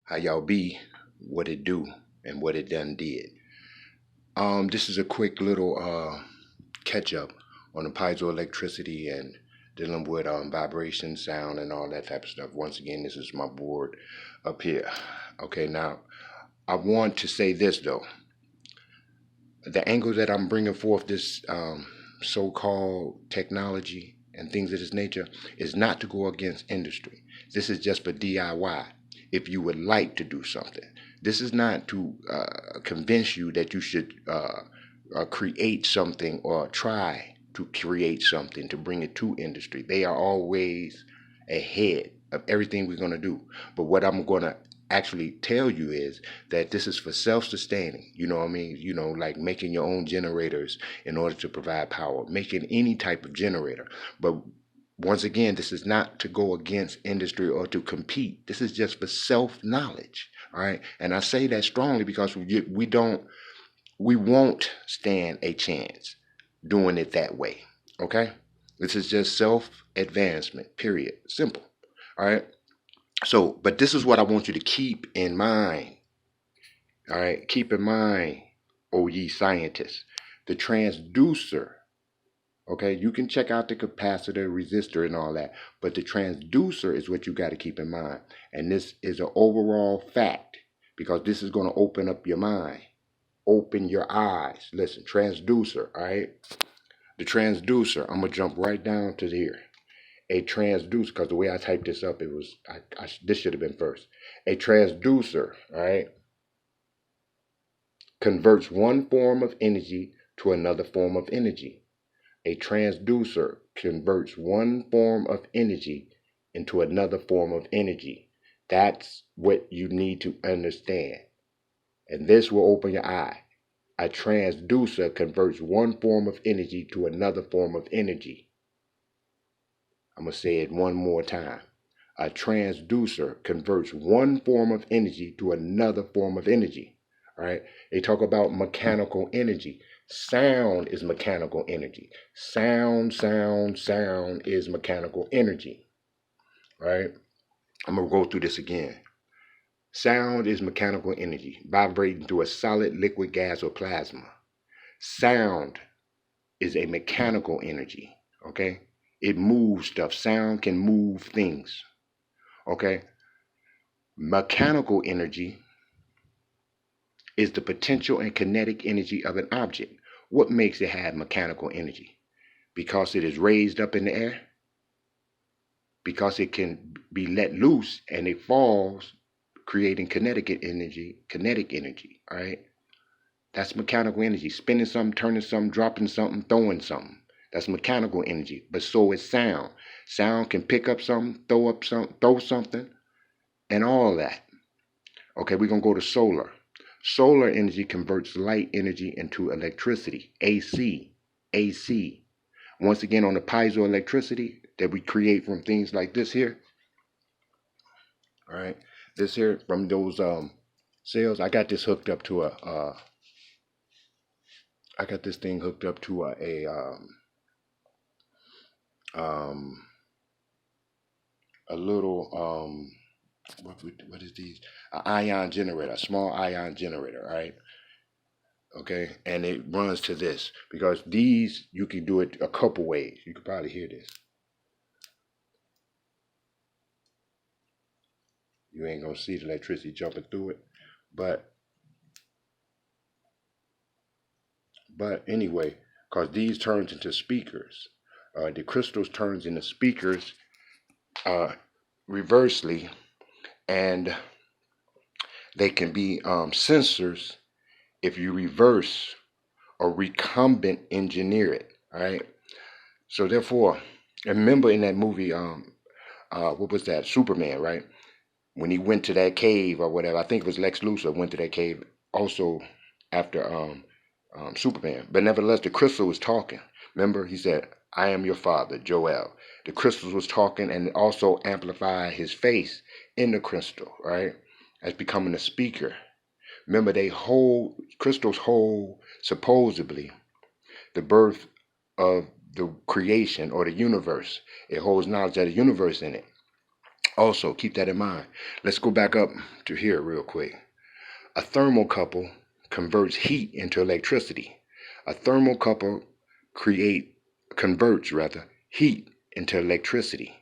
How y'all be? What it do? And what it done did. This is a quick little catch up on the piezoelectricity and dealing with vibration, sound, and all that type of stuff. Once again, this is my board up here. Okay, now I want to say this though. The angle that I'm bringing forth this so-called technology and things of this nature is not to go against industry. This is just for DIY. If you would like to do something, this is not to convince you that you should create something or try to create something to bring it to industry. They are always ahead of everything we're going to do. But what I'm going to actually tell you is that this is for self-sustaining. You know what I mean? You know, like making your own generators in order to provide power, making any type of generator. But once again, this is not to go against industry or to compete. This is just for self-knowledge. All right. And I say that strongly because we won't stand a chance doing it that way. Okay. This is just self-advancement, period. Simple. All right. So, but this is what I want you to keep in mind. All right. Keep in mind, O ye scientists, the transducer. Okay, you can check out the capacitor, resistor, and all that, but the transducer is what you got to keep in mind. And this is an overall fact because this is going to open up your mind, open your eyes. Listen, transducer, all right? The transducer, I'm going to jump right down to here. A transducer, because the way I typed this up, it was, this should have been first. A transducer, all right, converts one form of energy to another form of energy. A transducer converts one form of energy into another form of energy. That's what you need to understand. And this will open your eye. A transducer converts one form of energy to another form of energy. I'm going to say it one more time. A transducer converts one form of energy to another form of energy. All right? They talk about mechanical energy. Sound is mechanical energy. Sound is mechanical energy. Right? I'm going to go through this again. Sound is mechanical energy vibrating through a solid, liquid, gas, or plasma. Sound is a mechanical energy. Okay? It moves stuff. Sound can move things. Okay? Mechanical energy is the potential and kinetic energy of an object. What makes it have mechanical energy? Because it is raised up in the air? Because it can be let loose and it falls, creating kinetic energy, all right? That's mechanical energy. Spinning something, turning something, dropping something, throwing something. That's mechanical energy. But so is sound. Sound can pick up something, throw something, and all that. Okay, we're going to go to solar. Solar energy converts light energy into electricity, AC. Once again, on the piezoelectricity that we create from things like this here, all right, this here from those cells. I got this hooked up to I got this thing hooked up to um, a little what is these? An ion generator, a small ion generator, all right? Okay, and it runs to this because these you can do it a couple ways. You can probably hear this. You ain't gonna see the electricity jumping through it, but anyway, because these turns into speakers, the crystals turns into speakers reversely, and they can be sensors if you reverse or recumbent engineer it. All right. So therefore, remember in that movie, what was that? Superman, right? When he went to that cave or whatever, I think it was Lex Luthor went to that cave also after Superman. But nevertheless, the crystal was talking. Remember, he said, "I am your father, Joel." The crystals was talking and also amplified his face in the crystal, right? As becoming a speaker. Remember, crystals hold supposedly the birth of the creation or the universe. It holds knowledge of the universe in it. Also, keep that in mind. Let's go back up to here real quick. A thermocouple converts heat into electricity. A thermocouple converts heat into electricity.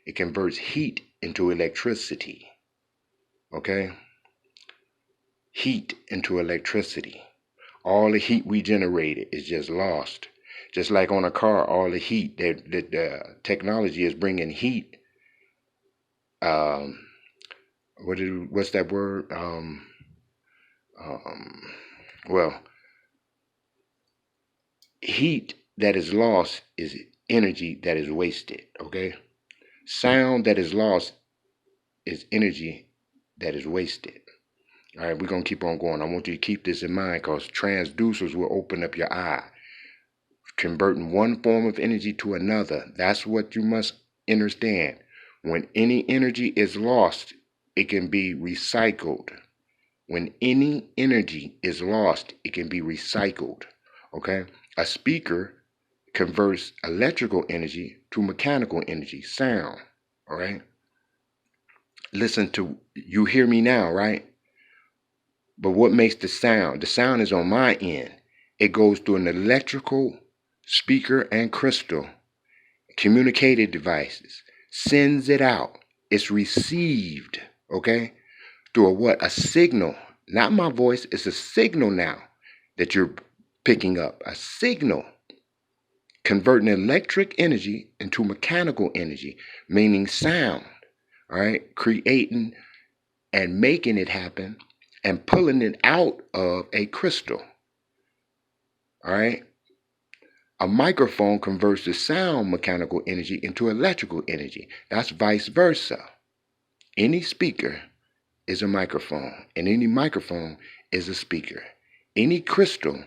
It converts heat into electricity. Okay? Heat into electricity. All the heat we generated is just lost. Just like on a car, all the heat that the technology is bringing heat. What's that word? Well, heat that is lost is energy that is wasted. Okay, sound that is lost is energy that is wasted. All right, we're gonna keep on going. I want you to keep this in mind because transducers will open up your eye. Converting one form of energy to another. That's what you must understand. When any energy is lost, it can be recycled. When any energy is lost, it can be recycled. Okay? A speaker converts electrical energy to mechanical energy, sound. All right? Listen to, you hear me now, right? But what makes the sound? The sound is on my end. It goes through an electrical speaker and crystal communicated devices, sends it out. It's received, okay, through a what? A signal. Not my voice. It's a signal now that you're picking up. A signal. Converting electric energy into mechanical energy, meaning sound. All right, creating and making it happen and pulling it out of a crystal. All right. A microphone converts the sound mechanical energy into electrical energy. That's vice versa. Any speaker is a microphone, and any microphone is a speaker. Any crystal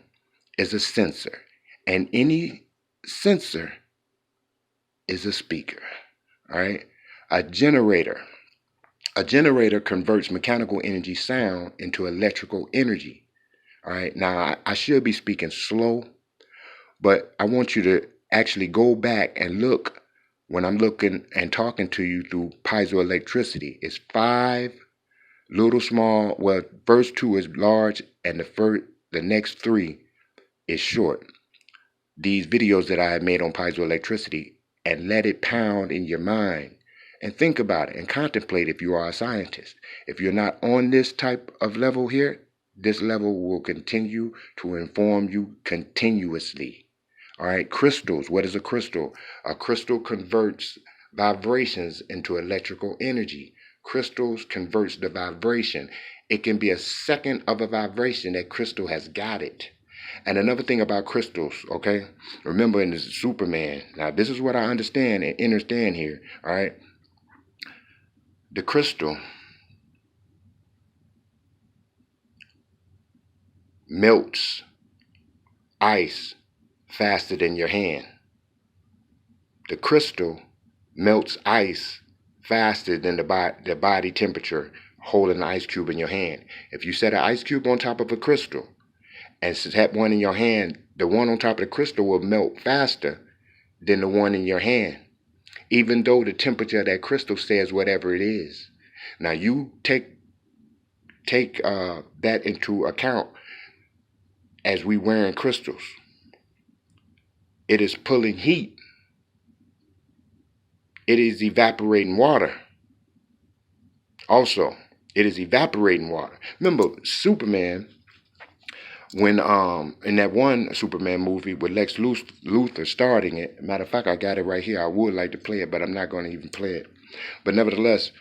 is a sensor, and any sensor is a speaker. All right? A generator. A generator converts mechanical energy sound into electrical energy. All right? Now, I should be speaking slow, but I want you to actually go back and look when I'm looking and talking to you through piezoelectricity. It's 5 little small, well, first 2 is large and the next 3 is short. These videos that I have made on piezoelectricity, and let it pound in your mind and think about it and contemplate if you are a scientist. If you're not on this type of level here, this level will continue to inform you continuously. All right, crystals. What is a crystal? A crystal converts vibrations into electrical energy. Crystals converts the vibration. It can be a second of a vibration that crystal has got it. And another thing about crystals, okay? Remember in this Superman, now this is what I understand and understand here, all right? The crystal melts ice faster than your hand. The crystal melts ice faster than the body temperature holding an ice cube in your hand. If you set an ice cube on top of a crystal and set one in your hand, the one on top of the crystal will melt faster than the one in your hand, even though the temperature of that crystal says whatever it is. Now you take that into account as we wearing crystals. It is pulling heat. It is evaporating water. Also, it is evaporating water. Remember, Superman, when in that one Superman movie with Lex Luthor starting it. Matter of fact, I got it right here. I would like to play it, but I'm not going to even play it. But nevertheless,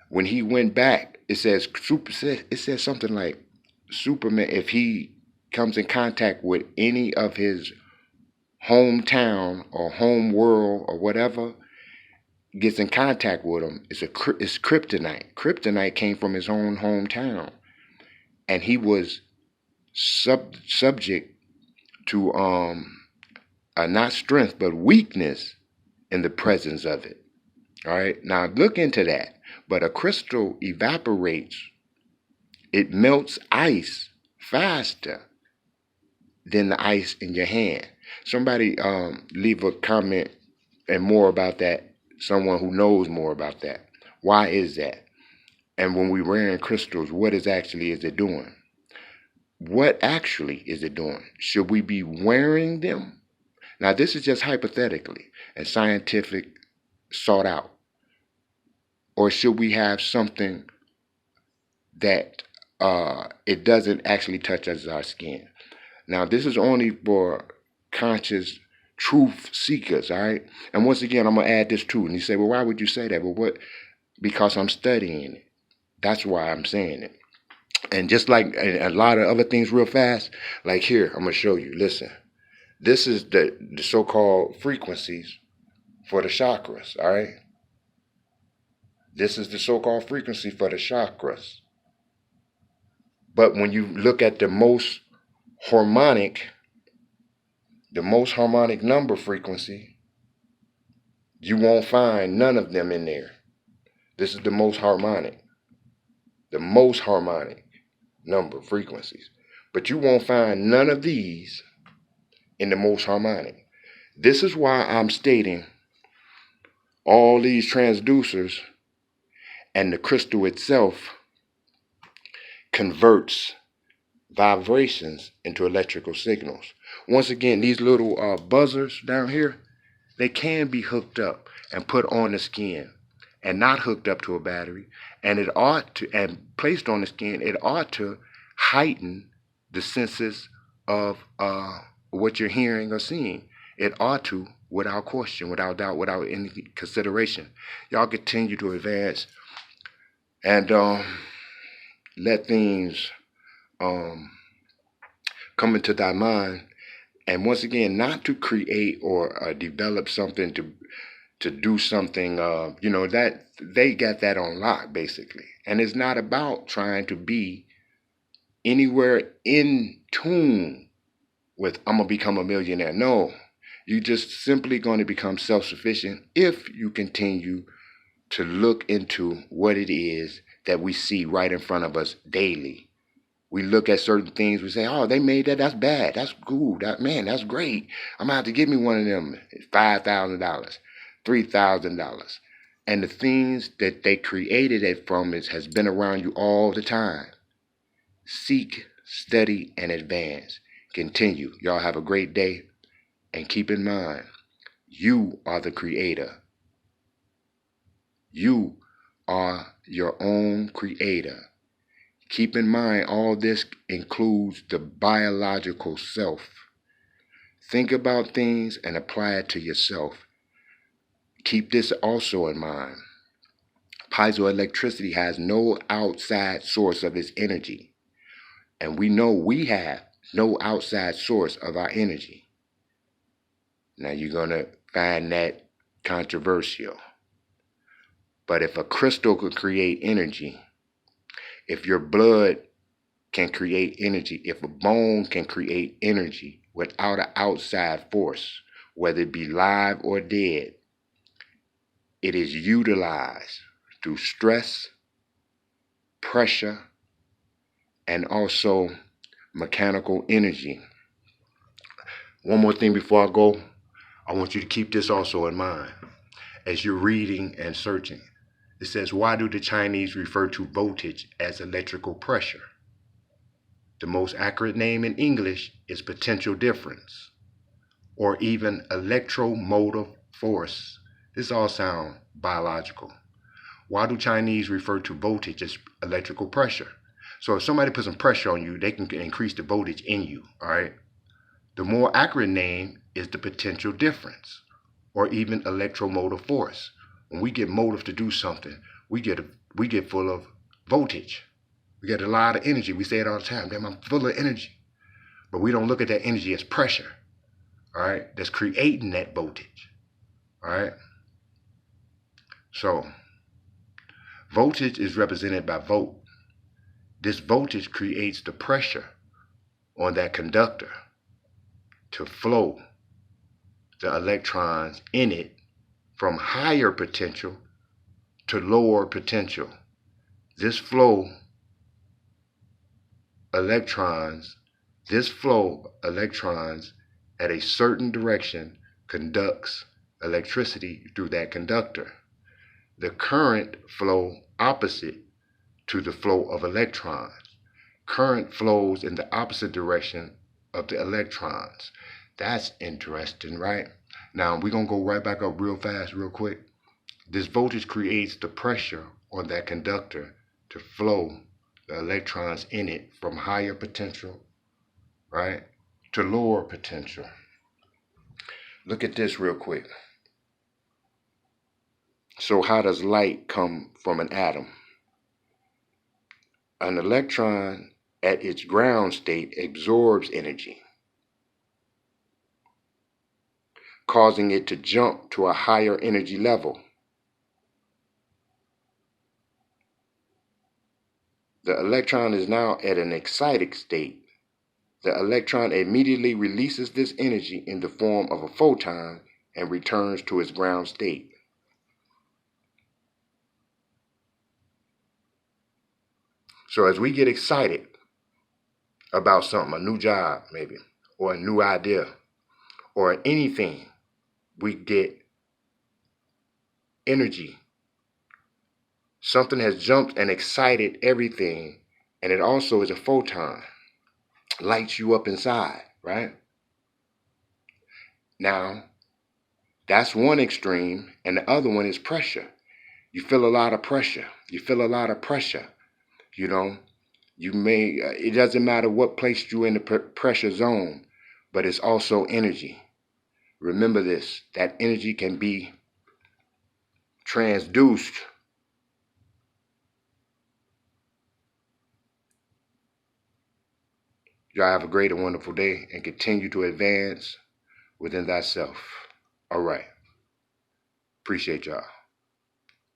when he went back, it says something like Superman, if he comes in contact with any of his hometown or home world or whatever, gets in contact with him, it's kryptonite. Kryptonite came from his own hometown, and he was subject to not strength but weakness in the presence of it. All right, now look into that. But a crystal evaporates, it melts ice faster than the ice in your hand. Somebody leave a comment and more about that, someone who knows more about that. Why is that? And when we're wearing crystals, what is it doing? What actually is it doing? Should we be wearing them? Now, this is just hypothetically and scientific sought out. Or should we have something that it doesn't actually touch us our skin? Now, this is only for conscious truth seekers, all right? And once again, I'm going to add this too. And you say, well, why would you say that? Well, what? Because I'm studying it. That's why I'm saying it. And just like a lot of other things real fast, like here, I'm going to show you. Listen, this is the so-called frequencies for the chakras, all right? This is the so-called frequency for the chakras. But when you look at the most harmonic number frequency, you won't find none of them in there. This is the most harmonic number frequencies. But you won't find none of these in the most harmonic. This is why I'm stating all these transducers and the crystal itself converts vibrations into electrical signals. Once again, these little buzzers down here, they can be hooked up and put on the skin and not hooked up to a battery. And it ought to, and placed on the skin, it ought to heighten the senses of what you're hearing or seeing. It ought to, without question, without doubt, without any consideration. Y'all continue to advance and let things come into thy mind. And once again, not to create or develop something to do something, that they got that on lock, basically. And it's not about trying to be anywhere in tune with, I'm going to become a millionaire. No, you're just simply going to become self-sufficient if you continue to look into what it is that we see right in front of us daily. We look at certain things, we say, oh, they made that, that's bad, that's cool, that's great. I'm going to have to give me one of them, $5,000, $3,000. And the things that they created it from has been around you all the time. Seek, study, and advance. Continue. Y'all have a great day. And keep in mind, you are the creator. You are your own creator. Keep in mind, all this includes the biological self. Think about things and apply it to yourself. Keep this also in mind. Piezoelectricity has no outside source of its energy. And we know we have no outside source of our energy. Now you're going to find that controversial. But if a crystal could create energy, if your blood can create energy, if a bone can create energy without an outside force, whether it be live or dead, it is utilized through stress, pressure, and also mechanical energy. One more thing before I go, I want you to keep this also in mind as you're reading and searching. It says, why do the Chinese refer to voltage as electrical pressure? The most accurate name in English is potential difference, or even electromotive force. This all sounds biological. Why do Chinese refer to voltage as electrical pressure? So if somebody puts some pressure on you, they can increase the voltage in you, all right? The more accurate name is the potential difference, or even electromotive force. When we get motive to do something, we get full of voltage. We get a lot of energy. We say it all the time. Damn, I'm full of energy. But we don't look at that energy as pressure, all right? That's creating that voltage, all right? So, voltage is represented by volt. This voltage creates the pressure on that conductor to flow the electrons in it from higher potential to lower potential. This flow electrons at a certain direction conducts electricity through that conductor. the current flow opposite to the flow of electrons. Current flows in the opposite direction of the electrons. That's interesting, right? Now we're going to go right back up real fast, real quick. This voltage creates the pressure on that conductor to flow the electrons in it from higher potential, right, to lower potential. Look at this real quick. So how does light come from an atom? An electron at its ground state absorbs energy, causing it to jump to a higher energy level. The electron is now at an excited state. The electron immediately releases this energy in the form of a photon and returns to its ground state. So as we get excited about something, a new job maybe, or a new idea, or anything, we get energy. Something has jumped and excited everything, and it also is a photon. Lights you up inside, right? Now, that's one extreme, and the other one is pressure. You feel a lot of pressure. You feel a lot of pressure. You know, you may, it doesn't matter what placed you in the pressure zone, but it's also energy. Remember this, that energy can be transduced. Y'all have a great and wonderful day and continue to advance within thyself. All right. Appreciate y'all.